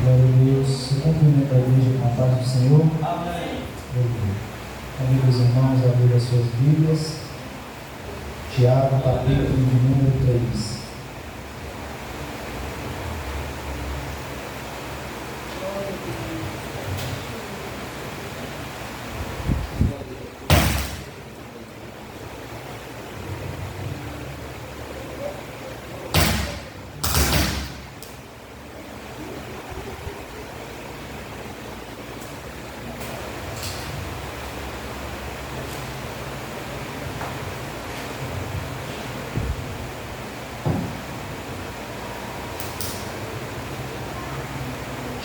Glória a Deus. Eu cumprimento a igreja com a paz do Senhor. Amém. Amigos e irmãos, abrir as suas Bíblias. Tiago, capítulo de número 3.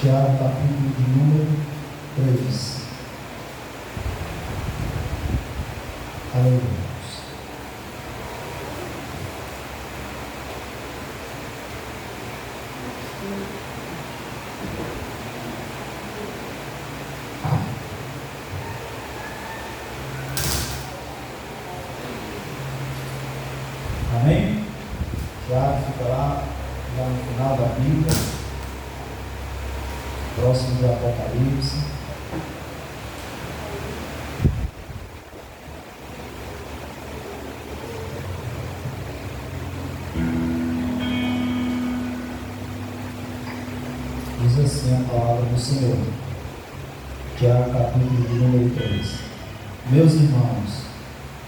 Tiago, capítulo de número 3. Aleluia. Amém? Tiago fica lá no final da Bíblia, próximo do Apocalipse. Diz assim a palavra do Senhor, Tiago, capítulo de número 3. Meus irmãos,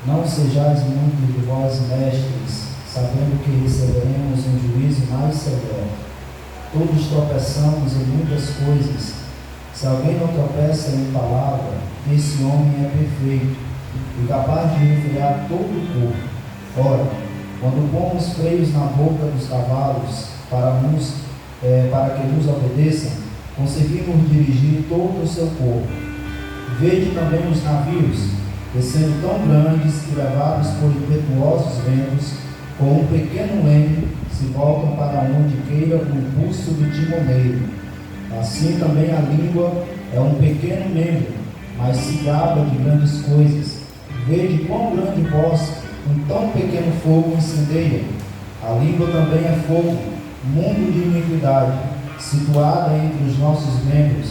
não sejais muitos de vós mestres, sabendo que receberemos um juízo mais severo. Todos tropeçamos em muitas coisas. Se alguém não tropeça em palavra, esse homem é perfeito e capaz de refrear todo o corpo. Ora, quando pomos freios na boca dos cavalos para que nos obedeçam, conseguimos dirigir todo o seu corpo. Vede também os navios, que sendo tão grandes e levados por impetuosos ventos, com um pequeno leme, se voltam para onde queira o impulso do timoneiro. Assim também a língua é um pequeno membro, mas se gaba de grandes coisas. Vede quão grande voz um tão pequeno fogo incendeia. A língua também é fogo, mundo de iniquidade, situada entre os nossos membros.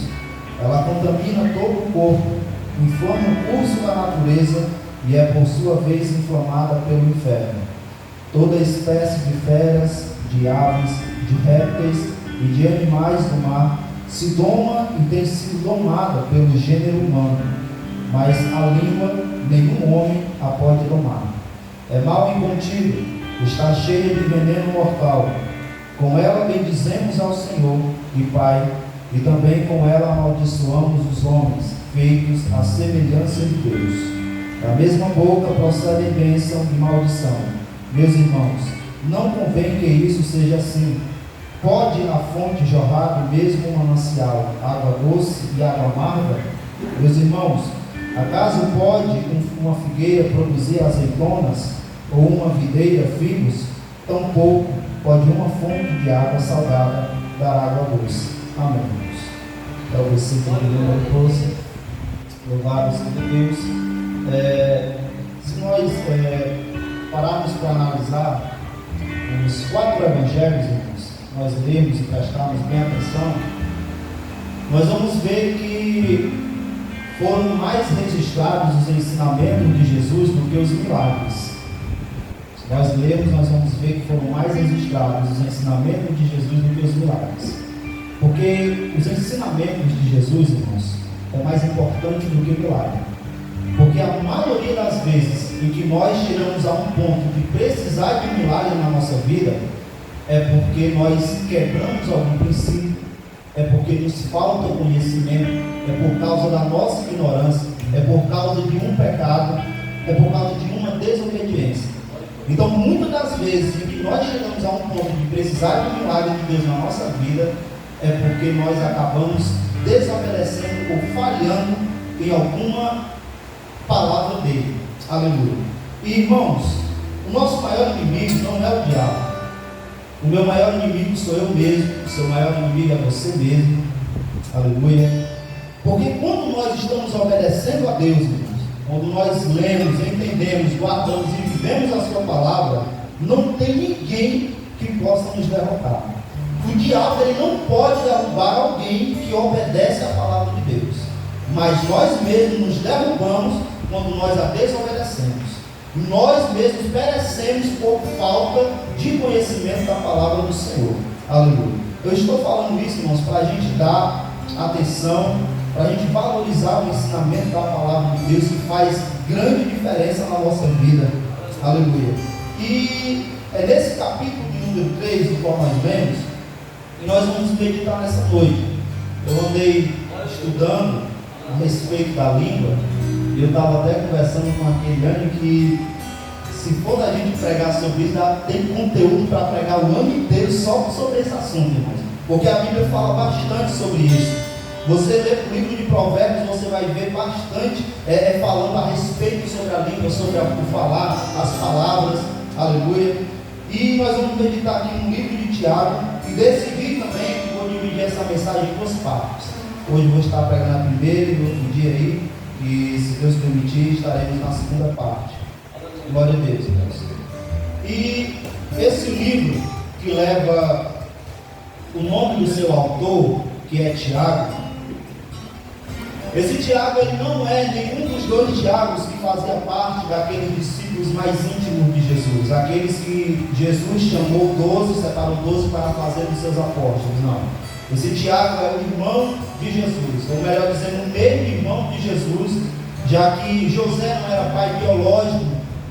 Ela contamina todo o corpo, inflama o curso da natureza e é por sua vez inflamada pelo inferno. Toda espécie de feras, de aves, de répteis e de animais do mar se doma e tem sido domada pelo gênero humano, mas a língua nenhum homem a pode domar. É mal incontido, está cheia de veneno mortal. Com ela bendizemos ao Senhor e Pai, e também com ela amaldiçoamos os homens, feitos à semelhança de Deus. Da mesma boca procedem bênção e maldição. Meus irmãos, não convém que isso seja assim. Pode a fonte jorrar do mesmo manancial água doce e água amarga? Meus irmãos, acaso pode uma figueira produzir azeitonas ou uma videira figos? Tampouco pode uma fonte de água salgada dar água doce. Amém. É o versículo de número 12. Louvado seja Deus. Se nós pararmos para analisar os 4 evangelhos, irmãos, nós lemos e prestarmos bem atenção, nós vamos ver que foram mais registrados os ensinamentos de Jesus do que os milagres. Se nós lermos, nós vamos ver que foram mais registrados os ensinamentos de Jesus do que os milagres. Porque os ensinamentos de Jesus, irmãos, é mais importante do que milagre. Porque a maioria das vezes em que nós chegamos a um ponto de precisar de um milagre na nossa vida, é porque nós quebramos algum princípio, é porque nos falta conhecimento, é por causa da nossa ignorância, é por causa de um pecado, é por causa de uma desobediência. Então, muitas das vezes em que nós chegamos a um ponto de precisar de um milagre de Deus na nossa vida, é porque nós acabamos desobedecendo ou falhando em alguma palavra dele. Aleluia. E irmãos, o nosso maior inimigo não é o diabo. O meu maior inimigo sou eu mesmo. O seu maior inimigo é você mesmo. Aleluia. Porque quando nós estamos obedecendo a Deus, irmãos, quando nós lemos, entendemos, guardamos e vivemos a sua palavra, não tem ninguém que possa nos derrotar. O diabo ele não pode derrubar alguém que obedece à palavra de Deus, mas nós mesmos nos derrubamos quando nós a desobedecemos. Nós mesmos perecemos por falta de conhecimento da palavra do Senhor. Aleluia. Eu estou falando isso, irmãos, para a gente dar atenção, para a gente valorizar o ensinamento da palavra de Deus, que faz grande diferença na nossa vida. Aleluia. E é nesse capítulo de número 3, do qual nós vemos, que nós vamos meditar nessa noite. Eu andei estudando a respeito da língua, e eu estava até conversando com aquele ano que, se for da gente pregar sobre isso, tem conteúdo para pregar o ano inteiro só sobre esse assunto, irmãos, porque a Bíblia fala bastante sobre isso. Você lê o livro de Provérbios, você vai ver bastante falando a respeito sobre a língua, sobre o falar, as palavras, aleluia. E nós vamos meditar aqui no livro de Tiago, e decidi também que vou dividir essa mensagem em duas partes. Hoje vou estar pregando a primeira e outro dia aí, e se Deus permitir, estaremos na segunda parte. Glória a Deus, irmãos. E esse livro, que leva o nome do seu autor, que é Tiago, esse Tiago ele não é nenhum dos dois Tiagos que fazia parte daqueles discípulos mais íntimos de Jesus, aqueles que Jesus chamou 12, separou 12 para fazer dos seus apóstolos. Não. Esse Tiago é o irmão de Jesus, ou melhor dizendo, o meio irmão de Jesus, já que José não era pai biológico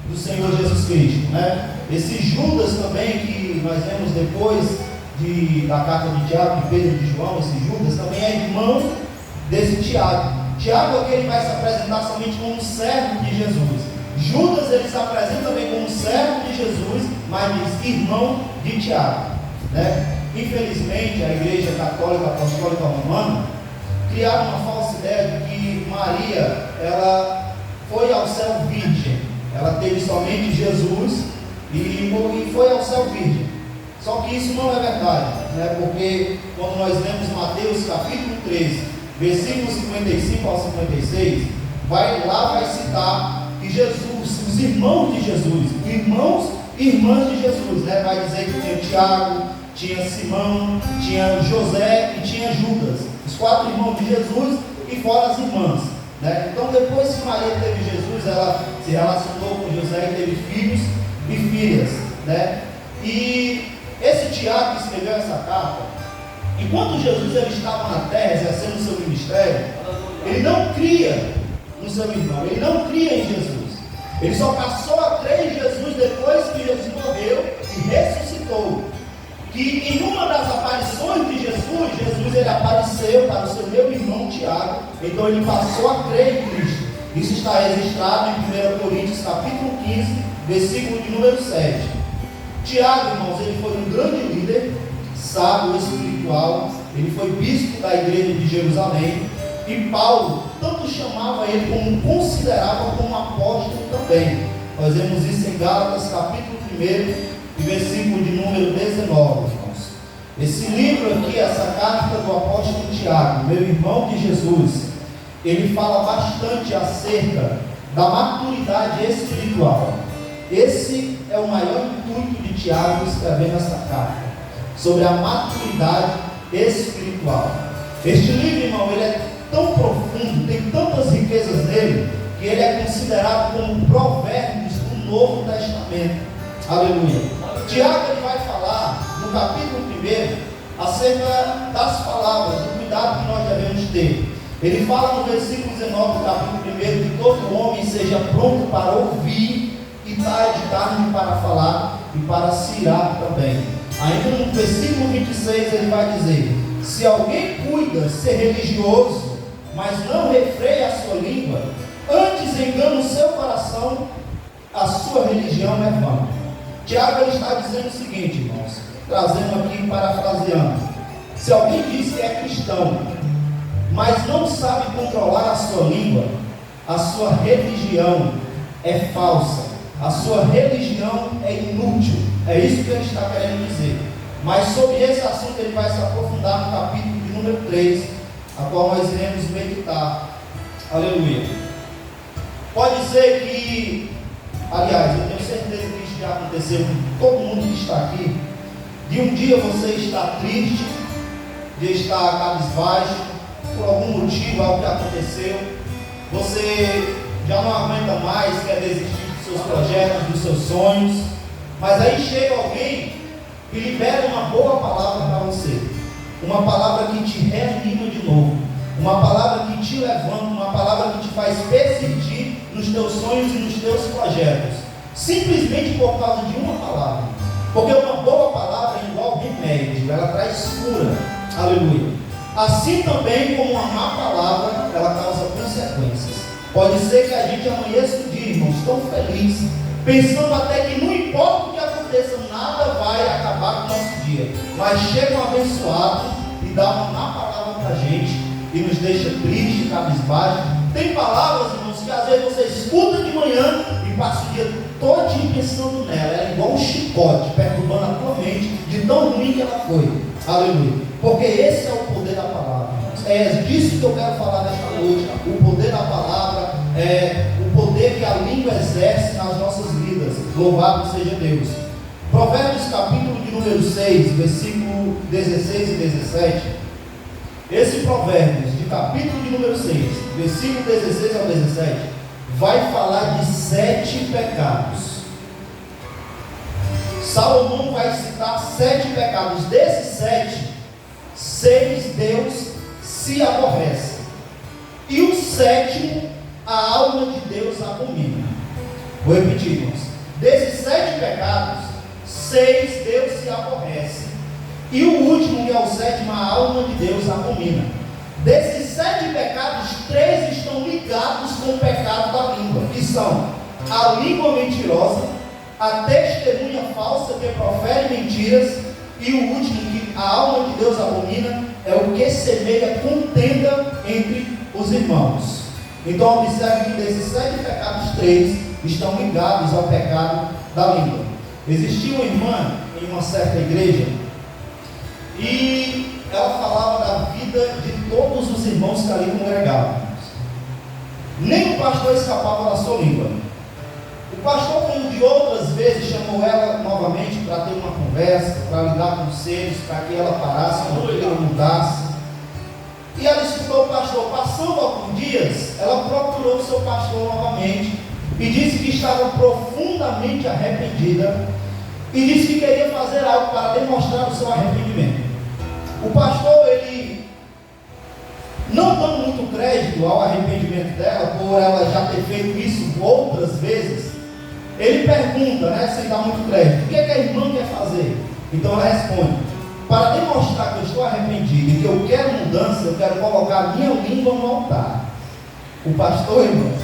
do Senhor Jesus Cristo, né? Esse Judas também, que nós vemos depois da carta de Tiago, de Pedro e de João, esse Judas também é irmão desse Tiago. Tiago aqui ele vai se apresentar somente como servo de Jesus. Judas ele se apresenta também como servo de Jesus, mas diz irmão de Tiago, né? Infelizmente a Igreja Católica Apostólica Romana criaram uma falsa ideia de que Maria ela foi ao céu virgem. Ela teve somente Jesus e foi ao céu virgem. Só que isso não é verdade, né? Porque quando nós lemos Mateus capítulo 13, versículos 55 ao 56, vai citar que Jesus, os irmãos de Jesus, irmãos e irmãs de Jesus, né? Vai dizer que tinha Tiago, tinha Simão, tinha José e tinha Judas, os 4 irmãos de Jesus e fora as irmãs, né? Então depois que Maria teve Jesus, ela se relacionou com José e teve filhos e filhas, né? E esse Tiago que escreveu essa carta, enquanto Jesus ele estava na terra exercendo o seu ministério, ele não cria no seu irmão, ele não cria em Jesus, ele só passou a crer em Jesus depois que Jesus morreu e ressuscitou. Que em uma das aparições de Jesus ele apareceu para o seu meu irmão Tiago, então ele passou a crer em Cristo. Isso está registrado em 1 Coríntios capítulo 15, versículo de número 7. Tiago, irmãos, ele foi um grande líder, sábio espiritual, ele foi bispo da igreja de Jerusalém, e Paulo tanto chamava ele como considerava como apóstolo também. Nós vemos isso em Gálatas capítulo 1, e versículo de número 19, irmãos. Esse livro aqui, essa carta do apóstolo Tiago, meu irmão de Jesus, ele fala bastante acerca da maturidade espiritual. Esse é o maior intuito de Tiago escrevendo essa carta, sobre a maturidade espiritual. Este livro, irmão, ele é tão profundo, tem tantas riquezas nele, que ele é considerado como provérbios do Novo Testamento. Aleluia. Tiago ele vai falar no capítulo 1 acerca das palavras, do cuidado que nós devemos ter. Ele fala no versículo 19 do capítulo 1 que todo homem seja pronto para ouvir e tarde para falar e para se irar também. Ainda no versículo 26 ele vai dizer: se alguém cuida ser religioso, mas não refreia a sua língua, antes engana o seu coração, a sua religião é vã. Tiago ele está dizendo o seguinte, irmãos, trazendo aqui, parafraseando: se alguém diz que é cristão, mas não sabe controlar a sua língua, a sua religião é falsa, a sua religião é inútil. É isso que ele está querendo dizer. Mas sobre esse assunto ele vai se aprofundar no capítulo de número 3, a qual nós iremos meditar. Aleluia. Pode ser que, aliás, eu tenho certeza que isso já aconteceu com todo mundo que está aqui, de um dia você estar triste, de estar cabisbaixo, por algum motivo, algo que aconteceu, você já não aguenta mais, quer desistir dos seus projetos, dos seus sonhos, mas aí chega alguém e libera uma boa palavra para você, uma palavra que te reanima de novo, uma palavra que te levanta, uma palavra que te faz persistir nos teus sonhos e nos teus projetos, simplesmente por causa de uma palavra, porque uma boa palavra é igual remédio, ela traz cura, aleluia. Assim também como uma má palavra, ela causa consequências. Pode ser que a gente amanheça o dia, irmãos, tão feliz, pensando até que não importa o que aconteça, nada vai acabar com o nosso dia, mas chega um abençoado e dá uma má palavra para a gente e nos deixa triste, cabisbaixo. Tem palavras, irmãos, que às vezes você escuta de manhã e passa o dia todinho pensando nela, ela é igual um chicote, perturbando a tua mente de tão ruim que ela foi, aleluia, porque esse é o poder da palavra. É disso que eu quero falar nesta noite. O poder da palavra é o poder que a língua exerce nas nossas vidas. Louvado seja Deus. Provérbios capítulo de número 6, versículo 16 e 17. Esse Provérbios de capítulo de número 6, versículo 16 ao 17, vai falar de 7 pecados. Salomão vai citar 7 pecados. Desses 7, 6 Deus se aborrece, e o 7º a alma de Deus abomina. Vou repetir, irmãos. Desses 7 pecados, 6 Deus se aborrece, e o último, que é o 7º, a alma de Deus abomina. Desses 7 pecados, 3 estão ligados com o pecado da língua, que são a língua mentirosa, a testemunha falsa que profere mentiras, e o último, que a alma de Deus abomina, é o que semeia contenda entre os irmãos. Então observe que desses 7 pecados, 3 estão ligados ao pecado da língua. Existia uma irmã em uma certa igreja, e ela falava da vida de todos os irmãos que ali congregavam. Nem o pastor escapava da sua língua. O pastor, como de outras vezes, chamou ela novamente para ter uma conversa, para lhe dar conselhos, para que ela parasse, para que ela mudasse. E ela escutou o pastor. Passando alguns dias, ela procurou o seu pastor novamente e disse que estava profundamente arrependida e disse que queria fazer algo para demonstrar o seu arrependimento. O pastor, ele, não dando muito crédito ao arrependimento dela, por ela já ter feito isso outras vezes, ele pergunta, sem dar muito crédito, o que é que a irmã quer fazer? Então ela responde: para demonstrar que eu estou arrependido e que eu quero mudança, eu quero colocar a minha língua no altar. O pastor, irmãos,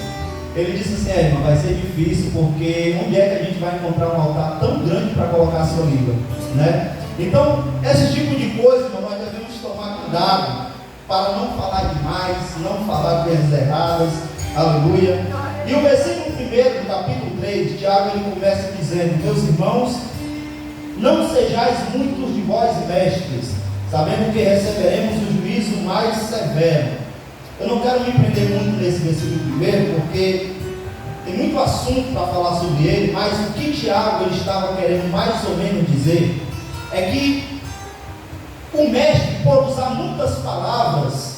ele disse assim: irmã, vai ser difícil, porque onde é que a gente vai encontrar um altar tão grande para colocar a sua língua, né? Então, esse tipo de coisa, irmão, nós devemos tomar cuidado para não falar demais, não falar coisas erradas, aleluia. E o versículo 1 do capítulo 3 de Tiago, ele começa dizendo: meus irmãos, não sejais muitos de vós mestres, sabendo que receberemos o juízo mais severo. Eu não quero me prender muito nesse versículo 1, porque tem muito assunto para falar sobre ele, mas o que Tiago ele estava querendo mais ou menos dizer é que o mestre, por usar muitas palavras,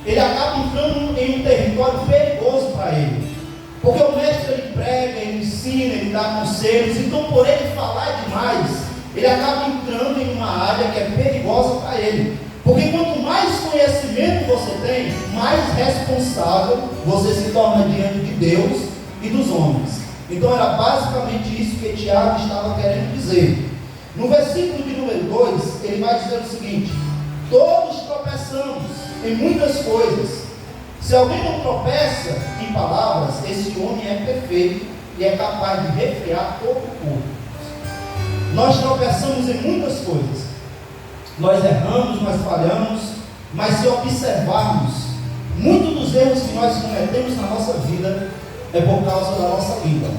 ele acaba entrando em um território perigoso para ele, porque o mestre ele prega, ele ensina, ele dá conselhos, então por ele falar demais, ele acaba entrando em uma área que é perigosa para ele, porque quanto mais conhecimento você tem, mais responsável você se torna diante de Deus e dos homens. Então era basicamente isso que Tiago estava querendo dizer. No versículo de número 2, ele vai dizer o seguinte: todos tropeçamos em muitas coisas. Se alguém não tropeça em palavras, esse homem é perfeito e é capaz de refrear todo o corpo. Nós tropeçamos em muitas coisas. Nós erramos, nós falhamos, mas se observarmos, muitos dos erros que nós cometemos na nossa vida é por causa da nossa língua.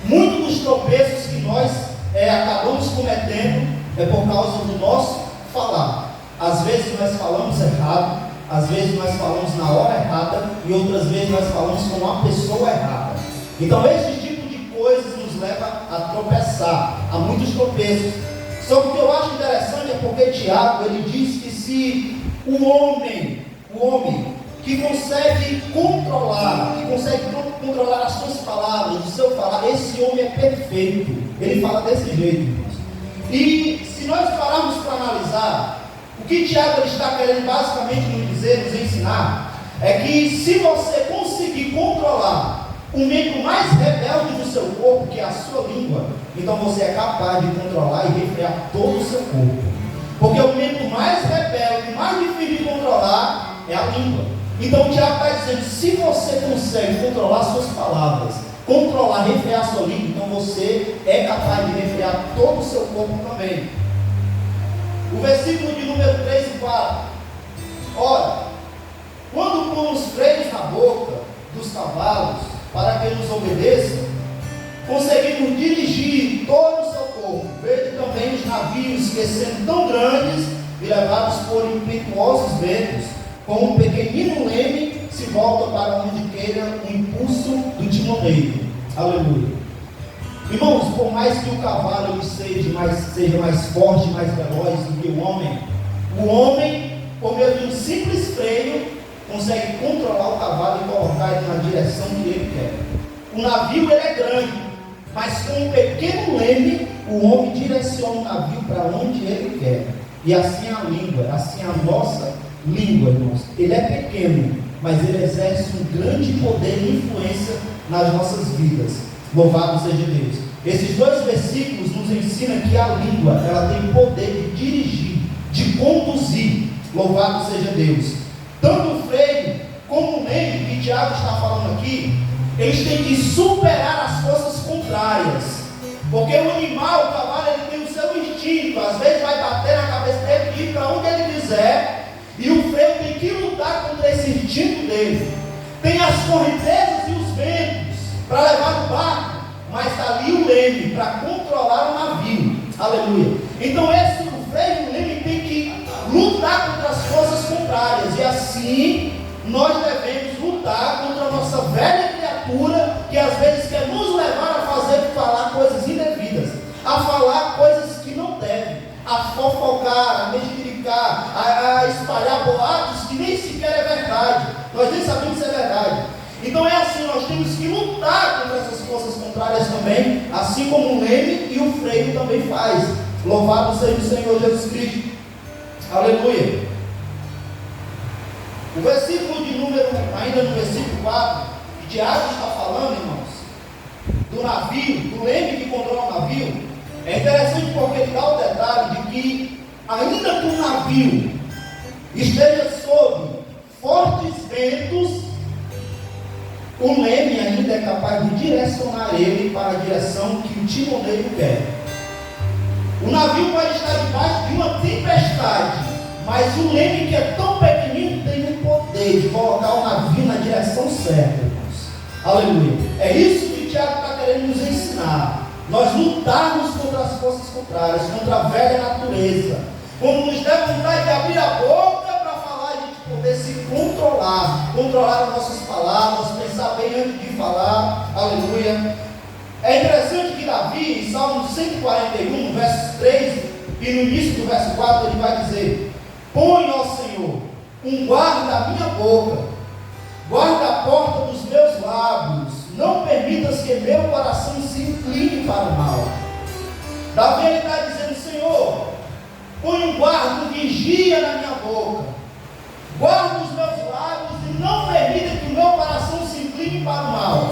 Muitos dos tropeços que nós acabamos cometendo é por causa do nosso falar. Às vezes nós falamos errado, às vezes nós falamos na hora errada e outras vezes nós falamos com uma pessoa errada. Então esse tipo de coisas nos leva a tropeçar, a muitos tropeços. Só que o que eu acho interessante porque Tiago, ele diz que se o homem que consegue controlar as suas palavras, o seu falar, esse homem é perfeito. Ele fala desse jeito, irmãos. E se nós pararmos para analisar, o que Tiago está querendo basicamente nos dizer, nos ensinar, é que se você conseguir controlar o membro mais rebelde do seu corpo, que é a sua língua, então você é capaz de controlar e refrear todo o seu corpo. Porque o membro mais rebelde, mais difícil de controlar, é a língua. Então o Tiago está dizendo, se você consegue controlar suas palavras, controlar, refrear sua língua, então você é capaz de refrear todo o seu corpo também. O versículo de número 3 e 4. Ora, quando pomos freios na boca dos cavalos, para que nos obedeçam, conseguimos dirigir todo o seu corpo. Vede também os navios que, sendo tão grandes e levados por impetuosos ventos, com um pequenino leme, se volta para onde queira o impulso do timoneiro. Aleluia. Irmãos, por mais que o cavalo ele seja mais forte, mais veloz do que o homem, por meio de um simples freio, consegue controlar o cavalo e colocar ele na direção que ele quer. O navio ele é grande, mas com um pequeno leme, o homem direciona o navio para onde ele quer. E assim a língua, assim a nossa língua, irmãos. Ele é pequeno, mas ele exerce um grande poder e influência nas nossas vidas. Louvado seja Deus. Esses dois versículos nos ensinam que a língua, ela tem poder de dirigir, de conduzir. Louvado seja Deus. Tanto o freio como o leme que Tiago está falando aqui, eles têm que superar as forças contrárias. Porque o animal, o cavalo, ele tem o seu instinto. Às vezes vai bater na cabeça dele e ir para onde ele quiser. E o freio tem que lutar contra esse instinto dele. Tem as correntezas e os ventos para levar o barco, mas está ali o leme para controlar o navio. Aleluia. Então o freio e o leme tem que lutar contra as forças contrárias. E assim nós devemos lutar contra a nossa velha criatura, que às vezes quer nos levar a falar coisas indevidas, a falar coisas que não devem, a fofocar, a mexericar, a espalhar boatos que nem sequer é verdade. Nós nem sabemos se é verdade. Então é assim, nós temos que lutar contra essas forças contrárias também, assim como o leme e o freio também faz. Louvado seja o Senhor Jesus Cristo. Aleluia. O versículo de número, ainda no versículo 4, que Tiago está falando, irmãos, do navio, do leme que controla o navio, é interessante porque ele dá o detalhe de que, ainda que o navio esteja sob fortes ventos, o leme ainda é capaz de direcionar ele para a direção que o timoneiro quer. O navio pode estar debaixo de uma tempestade, mas o leme, que é tão pequenino, tem o poder de colocar o navio na direção certa, irmãos. Aleluia. É isso que o Tiago está querendo nos ensinar. Nós lutarmos contra as forças contrárias, contra a velha natureza. Quando nos der vontade de abrir a boca para falar, a gente poder se controlar as nossas palavras, pensar bem antes de falar. Aleluia. É interessante que Davi, em Salmo 141, no verso 3 e no início do verso 4, ele vai dizer: põe, ó Senhor, um guarda à minha boca, guarda a porta dos meus lábios, não permitas que meu coração se incline para o mal. Davi está dizendo: Senhor, põe um guarda, um vigia na minha boca, guarda os meus lábios e não permita que o meu coração se incline para o mal.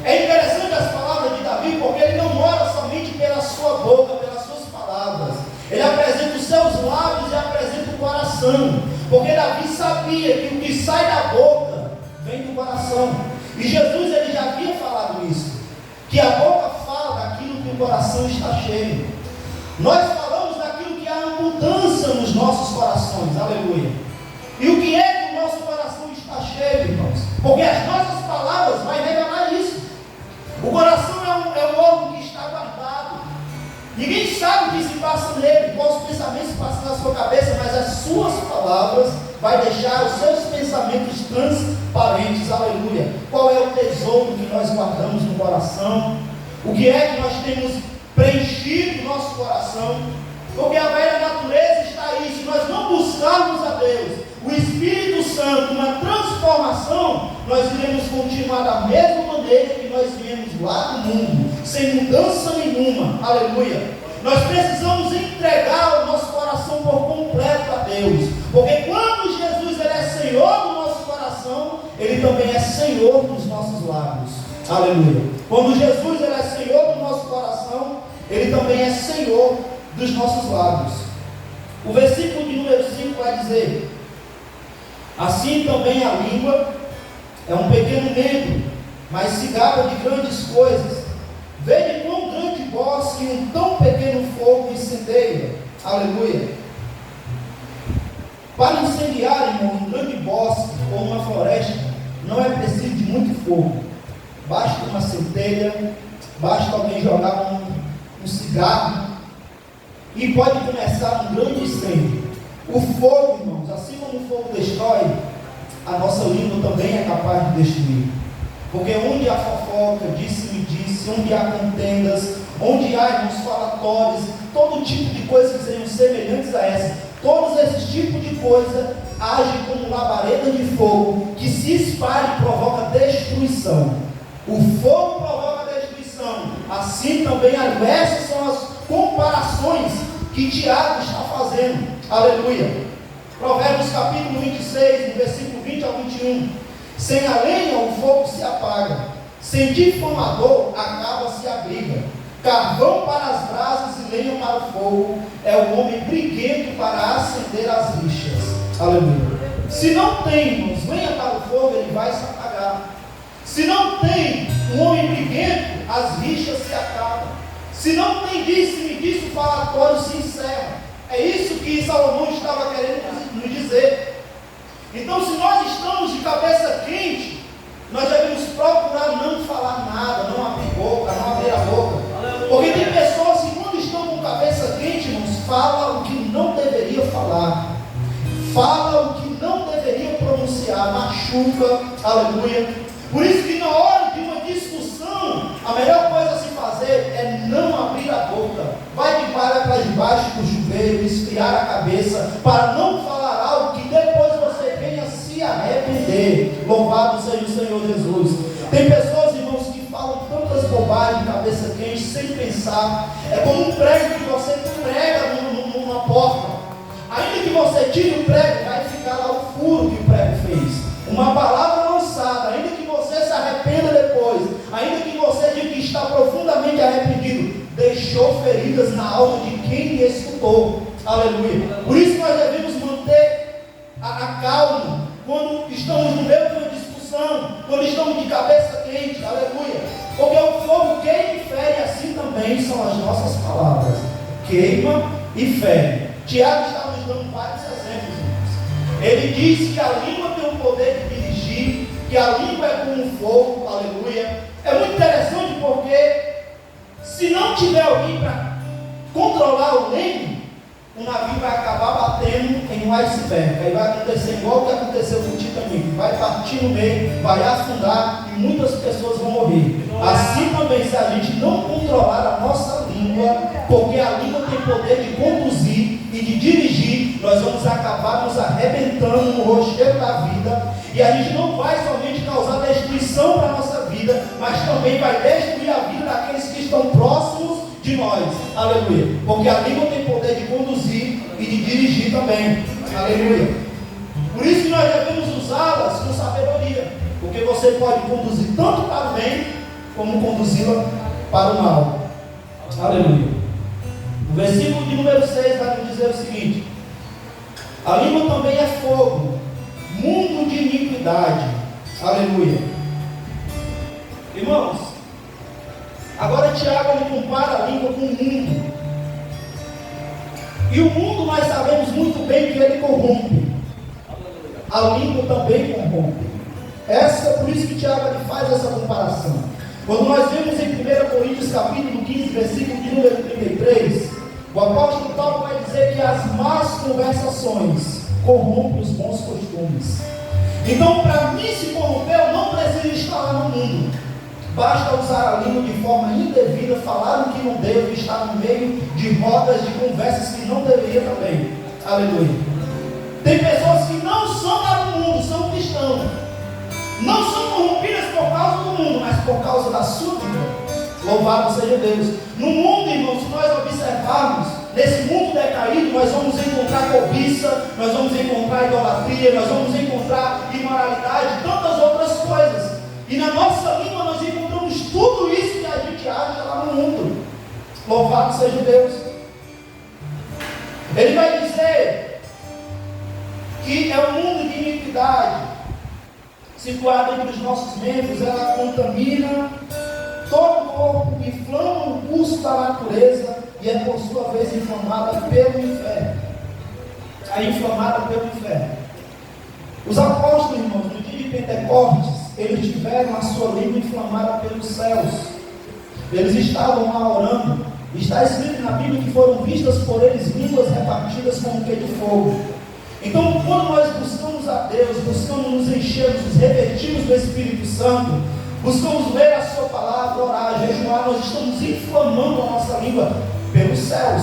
É interessante as palavras de Davi, porque ele não ora somente pela sua boca, pelas suas palavras. Ele apresenta os seus lábios e apresenta o coração, porque Davi sabia que o que sai da boca vem do coração. E Jesus, ele já havia falado isso, que a boca fala daquilo que o coração está cheio. Nós falamos daquilo que há abundância nos nossos corações. Aleluia. E o que é que o nosso coração está cheio, irmãos? Porque as nossas palavras vão revelar isso. O coração é um órgão que está guardado. Ninguém sabe o que se passa nele, quais pensamentos se passam na sua cabeça, mas as suas palavras vai deixar os seus pensamentos transparentes. Aleluia. Qual é o tesouro que nós guardamos no coração? O que é que nós temos preenchido no nosso coração? Porque a velha natureza está aí. Se nós não buscarmos a Deus, o Espírito Santo, uma transformação, nós iremos continuar da mesma maneira que nós viemos lá no mundo, sem mudança nenhuma. Aleluia. Nós precisamos entregar o nosso coração por completo a Deus, porque quando Jesus ele é Senhor do nosso coração, Ele também é Senhor dos nossos lábios. Aleluia. Quando Jesus ele é Senhor do nosso coração, Ele também é Senhor dos nossos lábios. O versículo de número 5 vai dizer: assim também a língua é um pequeno membro, mas se gaba de grandes coisas. Veja quão grande bosque um tão pequeno fogo incendeia. Aleluia. Para incendiar, irmão, um grande bosque ou uma floresta, não é preciso de muito fogo. Basta uma centelha, basta alguém jogar um cigarro e pode começar um grande incêndio. O fogo, irmãos, assim como o fogo destrói, a nossa língua também é capaz de destruir. Porque onde há fofoca, disse-me-disse, onde há contendas, onde há, irmãos, falatórios, todo tipo de coisas que sejam semelhantes a essa, todos esses tipos de coisa agem como labareda de fogo, que se espalha e provoca destruição. O fogo provoca destruição, assim também essas são as comparações que Tiago está fazendo. Aleluia. Provérbios capítulo 26, no versículo 20 ao 21. Sem a lenha o fogo se apaga, sem difamador acaba-se a briga. Carvão para as brasas e lenha para o fogo, é o homem briguento para acender as rixas. Aleluia. Se não tem, irmãos, lenha para o fogo, ele vai se apagar. Se não tem um homem briguento, as rixas se acabam. Se não tem disse-me-disse, o falatório se encerra. É isso que Salomão estava querendo nos dizer. Então, se nós estamos de cabeça quente, nós devemos procurar não falar nada, não abrir boca, não abrir a boca. Porque tem pessoas que quando estão com cabeça quente, irmãos, falam o que não deveria falar, fala o que não deveria pronunciar, machuca. Aleluia. Por isso que na hora de uma discussão, a melhor coisa a se fazer é não abrir a boca. Vai para debaixo do chuveiro, esfriar a cabeça, para não falar algo que depois você venha se arrepender. Louvado seja o Senhor Jesus. Tem pessoas, irmãos, que falam tantas bobagens, cabeça quente, sem pensar. É como um prego que você prega numa porta. Ainda que você tire o prego, vai ficar lá o furo que o prego fez. Uma palavra lançada, ainda que você se arrependa depois, ainda que você diga que está profundamente arrependido, deixou feridas na alma de quem lhe escutou. Aleluia. Por isso nós devemos manter a calma quando estamos no meio de uma discussão, quando estamos de cabeça quente. Aleluia. Porque o fogo queima e fere, assim também são as nossas palavras. Queima e fere. Tiago está nos dando vários exemplos, irmãos. Ele diz que a língua tem o poder de dirigir, que a língua é como um fogo. Aleluia. É muito interessante porque se não tiver alguém para controlar o leme, o navio vai acabar batendo em um iceberg. Aí vai acontecer igual o que aconteceu com o Titanic. Vai partir no meio, vai afundar e muitas pessoas vão morrer. Assim também, se a gente não controlar a nossa língua, porque a língua tem poder de conduzir e de dirigir, nós vamos acabar nos arrebentando no rochedo da vida. E a gente não vai somente causar destruição para a nossa vida, mas também vai destruir a vida daqueles que estão próximos de nós. Aleluia. Porque a língua tem poder de conduzir e de dirigir também. Aleluia. Por isso que nós devemos usá-las com sabedoria, porque você pode conduzir tanto para o bem como conduzi-la para o mal. Aleluia. O versículo de número 6 vai nos dizer o seguinte: a língua também é fogo, mundo de iniquidade. Aleluia. Irmãos, agora Tiago ele compara a língua com o mundo. E o mundo nós sabemos muito bem que ele corrompe. A língua também corrompe. Por isso que Tiago ele faz essa comparação. Quando nós vemos em 1 Coríntios capítulo 15, versículo de número 33, o apóstolo Paulo vai dizer que as más conversações corrompem os bons costumes. Então, para mim se corromper, eu não preciso estar lá no mundo. Basta usar a língua de forma indevida, falar o que não deve, estar no meio de rodas de conversas que não deveria também. Aleluia. Tem pessoas que não são do mundo, são cristãos. Não são corrompidas por causa do mundo, mas por causa da sua vida. Louvado seja Deus. No mundo, irmãos, se nós observarmos, nesse mundo decaído, nós vamos encontrar cobiça, nós vamos encontrar idolatria, nós vamos encontrar imoralidade, tantas outras coisas. E na nossa língua nós encontramos tudo isso que a gente acha lá no mundo. Louvado seja Deus. Ele vai dizer que é um mundo de iniquidade, situado entre os nossos membros, ela contamina todo o corpo, inflama o curso da natureza e é por sua vez inflamada pelo inferno. É inflamada pelo inferno. Os apóstolos, irmãos, no dia de Pentecostes, eles tiveram a sua língua inflamada pelos céus. Eles estavam lá orando. Está escrito na Bíblia que foram vistas por eles línguas repartidas como que de fogo. Então, quando nós buscamos a Deus, buscamos nos enchermos, nos revestirmos do Espírito Santo, buscamos ler a sua palavra, orar, jejuar, nós estamos inflamando a nossa língua pelos céus.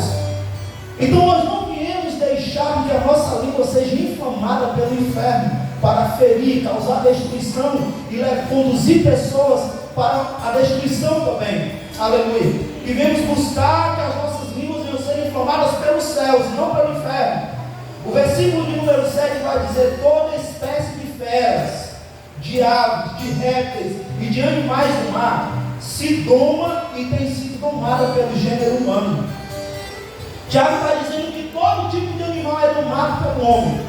Então nós não viemos deixar que a nossa língua seja inflamada pelo inferno, para ferir, causar destruição e conduzir pessoas para a destruição também. Aleluia. E viemos buscar que as nossas línguas venham ser inflamadas pelos céus, não pelo inferno. O versículo de número 7 vai dizer: toda espécie de feras, de aves, de répteis e de animais do mar se doma e tem sido domada pelo gênero humano. Tiago está dizendo que todo tipo de animal é domado pelo homem.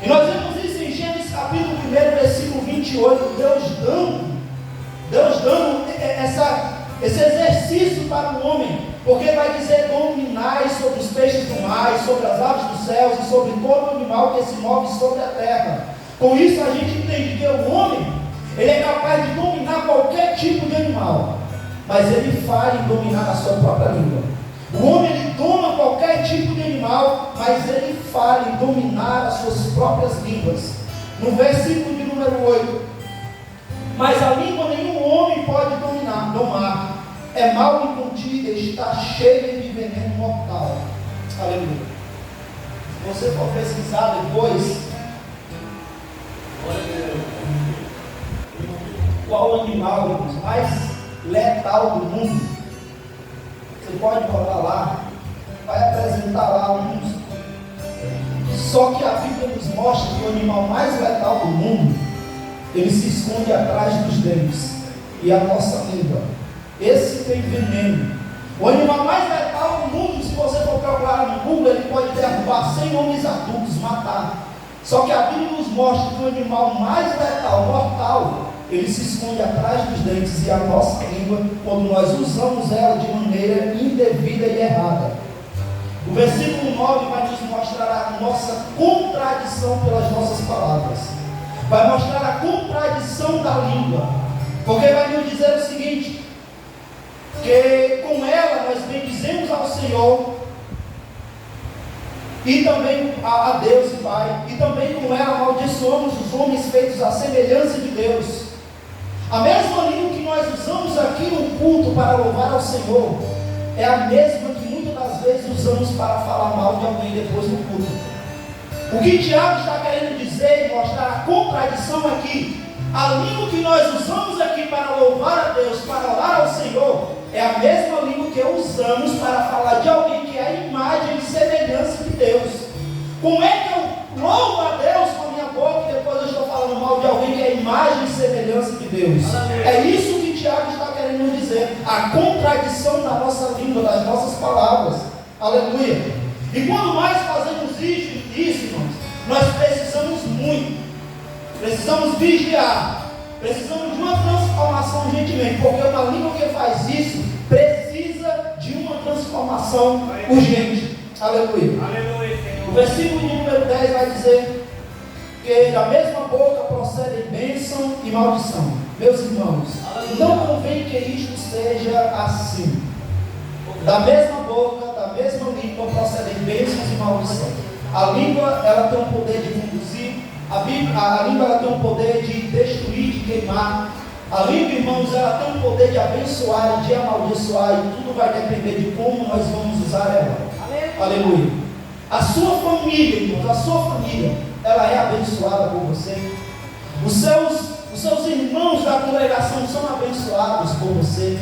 E nós vemos isso em Gênesis capítulo 1, versículo 28, Deus dando esse exercício para o homem, porque vai dizer: dominai sobre os peixes do mar, sobre as aves dos céus e sobre todo animal que se move sobre a terra. Com isso a gente entende que o homem, ele é capaz de dominar qualquer tipo de animal, mas ele falha em dominar a sua própria língua. O homem, ele doma qualquer tipo de animal, mas ele falha em dominar as suas próprias línguas. No versículo de número 8: mas a língua nenhum homem pode domar, é mal incontida e está cheia de veneno mortal. Aleluia. Se você for pesquisar depois, qual animal mais letal do mundo, você pode botar lá, vai apresentar lá uns. Só que a Bíblia nos mostra que o animal mais letal do mundo, ele se esconde atrás dos dentes e a nossa língua. Esse tem veneno. O animal mais letal do mundo, se você for procurar no Google, ele pode derrubar 100 homens adultos, matar. Só que a Bíblia nos mostra que o animal mais letal, mortal, ele se esconde atrás dos dentes e a nossa língua, quando nós usamos ela de maneira indevida e errada. O versículo 9 vai nos mostrar a nossa contradição pelas nossas palavras. Vai mostrar a contradição da língua. Porque vai nos dizer o seguinte: que com ela nós bendizemos ao Senhor e também a Deus e Pai, e também com ela amaldiçoamos os homens feitos à semelhança de Deus. A mesma língua que nós usamos aqui no culto para louvar ao Senhor é a mesma que muitas das vezes usamos para falar mal de alguém depois no culto. O que Tiago está querendo dizer e mostrar a contradição aqui: a língua que nós usamos aqui para louvar a Deus, para orar ao Senhor, é a mesma língua que usamos para falar de alguém que é a imagem e semelhança de Deus. Como é que eu louvo a Deus com a minha boca e depois eu estou falando mal de alguém que é a imagem e semelhança de Deus? É isso que Tiago está querendo dizer, a contradição da nossa língua, das nossas palavras. Aleluia. E quando nós fazemos isso, irmãos, nós precisamos vigiar, precisamos de uma transformação urgentemente, porque uma língua que faz isso precisa de uma transformação urgente. Aleluia. Aleluia, Senhor. O versículo de número 10 vai dizer que da mesma boca procedem bênção e maldição. Meus irmãos, não convém que isto seja assim. Da mesma boca, da mesma língua procedem bênçãos e maldição. A língua, ela tem o poder de conduzir, a língua ela tem o poder de destruir, de queimar. A língua, irmãos, ela tem o poder de abençoar e de amaldiçoar, e tudo vai depender de como nós vamos usar ela. Aleluia. A sua família, irmãos, a sua família, ela é abençoada por você. Os seus irmãos da congregação são abençoados por você.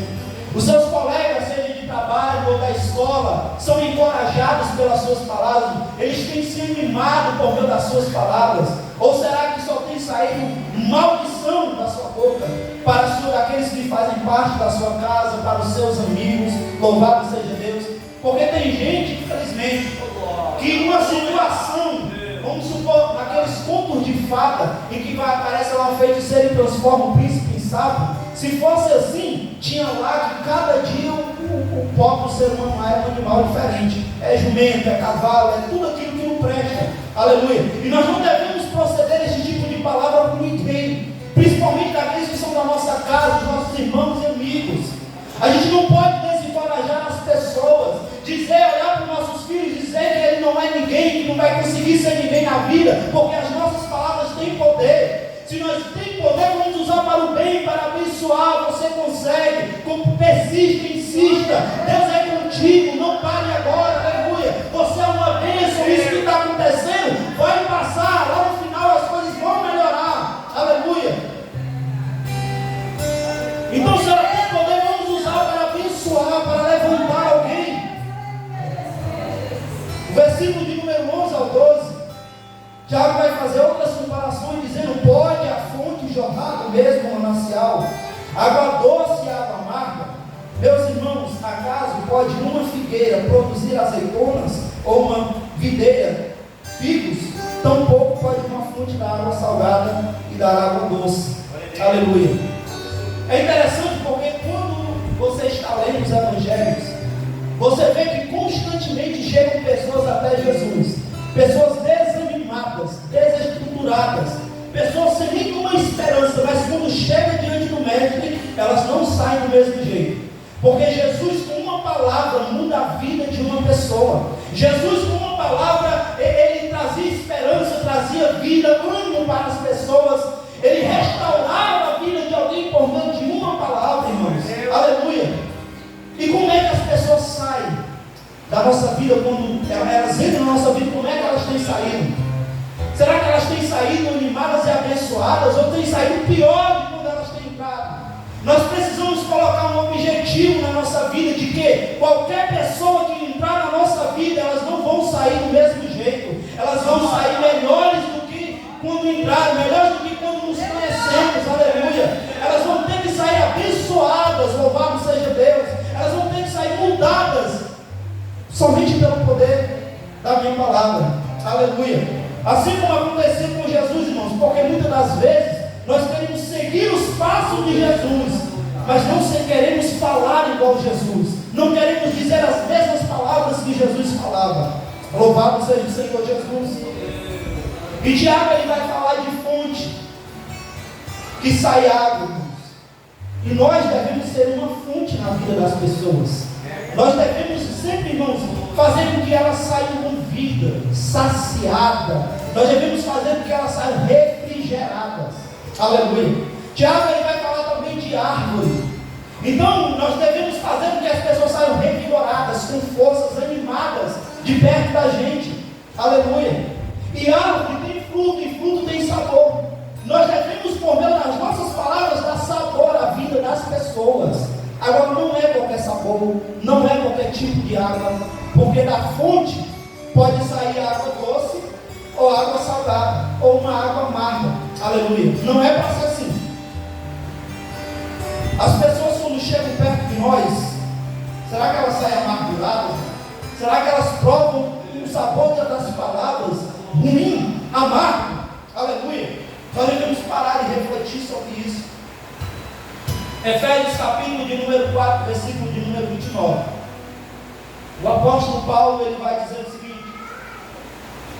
Os seus colegas, seja de trabalho ou da escola, são encorajados pelas suas palavras. Eles têm se animado por meio das suas palavras. Ou será que só tem saído maldição da sua boca para aqueles que fazem parte da sua casa, para os seus amigos? Louvado seja Deus. Porque tem gente, infelizmente, que numa situação, vamos supor, naqueles contos de fada, em que aparece lá um feiticeiro e transforma o príncipe em sapo. Se fosse assim, tinha lá que cada dia o próprio ser humano era um animal diferente. É jumento, é cavalo, é tudo aquilo que não presta. Aleluia. E nós não devemos proceder esse tipo de palavra com ninguém, principalmente daqueles que são da nossa casa, dos nossos irmãos e amigos. A gente não pode desencorajar as pessoas, olhar para os nossos filhos, dizer que ele não é ninguém, que não vai conseguir ser ninguém na vida, porque as nossas palavras têm poder. Se nós temos poder, vamos usar para o bem, para abençoar. Você consegue, persista, insista. Deus é contigo, não pare agora, aleluia. Você é uma bênção, isso que está acontecendo vai passar, lá no final as coisas vão melhorar, aleluia. Então, se ela tem poder, vamos usar para abençoar, para levantar alguém. O versículo de número 11 ao 12. Tiago vai fazer outras comparações, dizendo: pode a fonte jorrar do mesmo manancial, água doce e água amarga? Meus irmãos, acaso pode uma figueira produzir azeitonas, ou uma videira figos? Tampouco pode uma fonte dar água salgada e dar água doce. Aleluia. É interessante porque quando você está lendo os evangelhos, você vê que constantemente chegam pessoas até Jesus, pessoas desanimadas, desestruturadas, pessoas sem nenhuma esperança, mas quando chega diante do mestre, elas não saem do mesmo jeito, porque Jesus com uma palavra muda a vida de uma pessoa. Jesus com uma palavra, ele trazia esperança, trazia vida, ânimo para as pessoas, ele restaurava a vida de alguém por meio de uma palavra, irmãos. Aleluia. E como é que as pessoas saem da nossa vida, quando elas entram na nossa vida, como é que elas têm saído? Será que elas têm saído animadas e abençoadas, ou têm saído pior de quando elas têm entrado? Nós precisamos colocar um objetivo na nossa vida, de que qualquer pessoa que entrar na nossa vida, elas não vão sair do mesmo jeito, elas vão sair melhores do que quando entraram, melhores do que quando nos conhecemos, aleluia. Elas vão ter que sair abençoadas, louvado seja Deus, elas vão ter que sair mudadas, somente pelo poder da minha palavra, aleluia. Assim como acontecia com Jesus, irmãos, porque muitas das vezes nós queremos seguir os passos de Jesus, mas não queremos falar igual Jesus, não queremos dizer as mesmas palavras que Jesus falava. Louvado seja o Senhor Jesus. E Tiago, ele vai falar de fonte que sai água, irmãos. E nós devemos ser uma fonte na vida das pessoas. Nós devemos sempre, irmãos, fazer com que elas saiam com vida, saciada. Nós devemos fazer com que elas saiam refrigeradas. Aleluia. Tiago, ele vai falar também de árvore. Então, nós devemos fazer com que as pessoas saiam revigoradas, com forças, animadas, de perto da gente. Aleluia. E árvore tem fruto, e fruto tem sabor. Nós devemos, por meio das nossas palavras, dar sabor à vida das pessoas. Agora, não é qualquer sabor, não é qualquer tipo de água, porque da fonte pode sair água doce, ou água salgada, ou uma água amarga. Aleluia. Não é para ser assim. As pessoas, quando chegam perto de nós, será que elas saem amarguradas? Será que elas provam o sabor das palavras ruim, amargo? Aleluia. Nós devemos parar e refletir sobre isso. Efésios capítulo de número 4, versículo de número 29. O apóstolo Paulo, ele vai dizer o seguinte: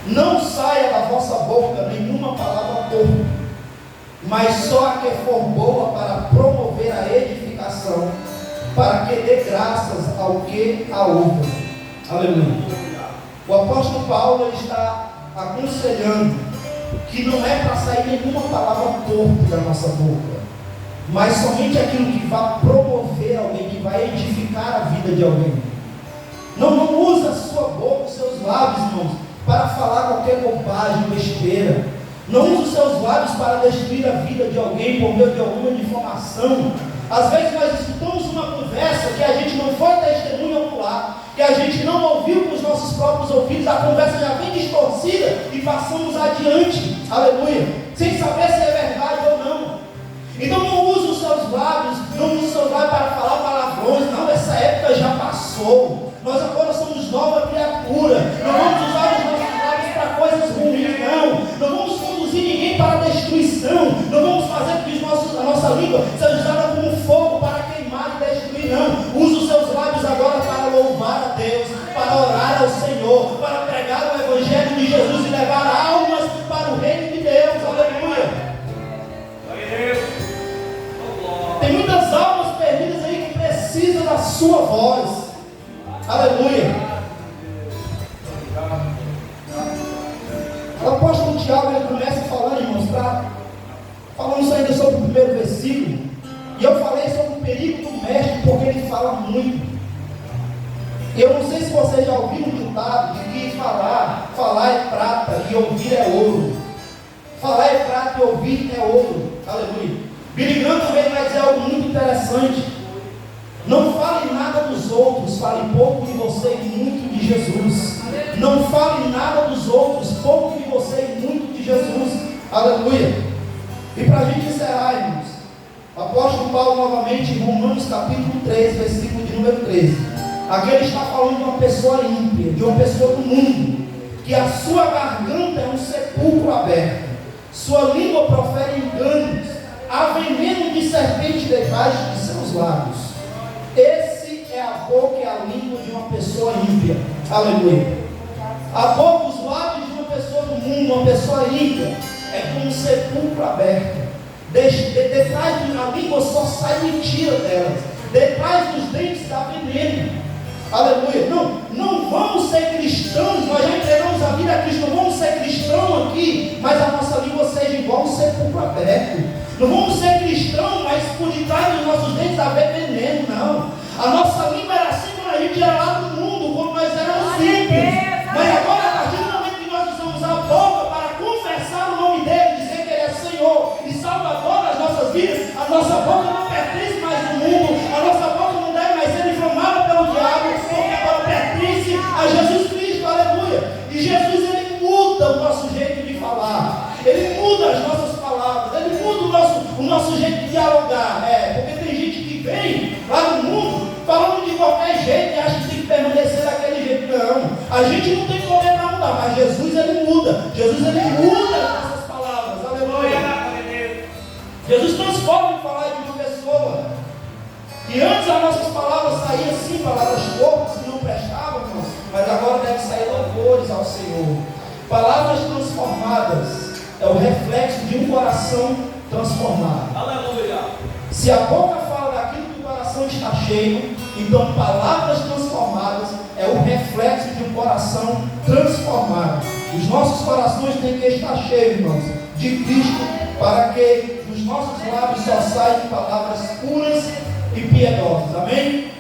não saia da vossa boca nenhuma palavra torpe, mas só a que for boa para promover a edificação, para que dê graças ao que a ouve. Aleluia. O apóstolo Paulo, ele está aconselhando que não é para sair nenhuma palavra torpe da nossa boca, mas somente aquilo que vai promover alguém, que vai edificar a vida de alguém. Não usa a sua boca, os seus lábios, irmãos, para falar qualquer bobagem, besteira. Não use os seus lábios para destruir a vida de alguém por meio de alguma difamação. Às vezes nós escutamos uma conversa que a gente não foi testemunha ocular, que a gente não ouviu com os nossos próprios ouvidos, a conversa já vem distorcida e passamos adiante, aleluia, sem saber se é verdade ou não. Então não use os seus lábios, não use os seus lábios para falar palavrões, não, essa época já passou, nós agora somos nova criatura, não vamos usar os nossos lábios para coisas ruins, não vamos conduzir ninguém para a destruição, não vamos fazer com que a nossa língua seja usada como fogo para queimar e destruir, não. Use os seus lábios agora para louvar a Deus, para orar ao Senhor, para pregar o Evangelho de Jesus e levar almas para o reino de Deus, aleluia. Tem muitas almas perdidas aí que precisam da sua voz, aleluia. O apóstolo Tiago, ele começa falando, irmãos, falando ainda sobre o primeiro versículo, e eu falei sobre o perigo do mestre, porque ele fala muito. Eu não sei se você já ouviu um ditado de que falar é prata e ouvir é ouro. Falar é prata e ouvir é ouro, aleluia. Billy Graham também vai dizer algo muito interessante: não fale nada dos outros, fale pouco de você e muito de Jesus. Não fale nada dos outros, pouco de você e muito de Jesus, aleluia. E para a gente encerrar, irmãos, o apóstolo Paulo novamente em Romanos capítulo 3, versículo de número 13. Aqui ele está falando de uma pessoa ímpia, de uma pessoa do mundo, que a sua garganta é um sepulcro aberto, sua língua profere enganos, há veneno de serpente debaixo de seus lábios. Esse é a boca e a língua de uma pessoa ímpia, aleluia. A boca, os lábios de uma pessoa do mundo, uma pessoa ímpia, é como um sepulcro aberto. Detrás da língua só sai mentira delas, detrás dos dentes dá veneno, aleluia. Não vamos ser cristãos, nós já entregamos a vida a Cristo, não vamos ser cristãos aqui, mas a nossa língua seja igual um sepulcro aberto. Não vamos ser cristãos, mas por detrás dos nossos dentes haver veneno, não. A nossa língua era assim quando a gente era lá do mundo, quando nós éramos simples. Mas agora, a partir do momento que nós usamos a boca para confessar o nome dele, dizer que ele é Senhor e Salvador das nossas vidas, a nossa boca não pertence mais ao mundo, a nossa boca não deve mais ser inflamada pelo diabo, porque agora pertence a Jesus Cristo, aleluia. E Jesus, ele muda o nosso jeito de falar, ele muda as nossas palavras, ele muda o nosso jeito de dialogar, porque tem gente que vem lá no mundo falando de qualquer jeito e acha que tem que permanecer daquele jeito. Não, a gente não tem poder para mudar, mas Jesus, ele muda. Jesus, ele muda as nossas palavras, aleluia. Jesus transforma em falar de uma pessoa que antes as nossas palavras saíam assim, palavras poucas que não prestavam, mas agora devem sair louvores ao Senhor. Palavras transformadas é o reflexo de um coração transformado. Aleluia. Se a boca fala daquilo que o coração está cheio, então palavras transformadas é o reflexo de um coração transformado. Os nossos corações têm que estar cheios, irmãos, de Cristo, para que dos nossos lábios só saiam palavras puras e piedosas. Amém?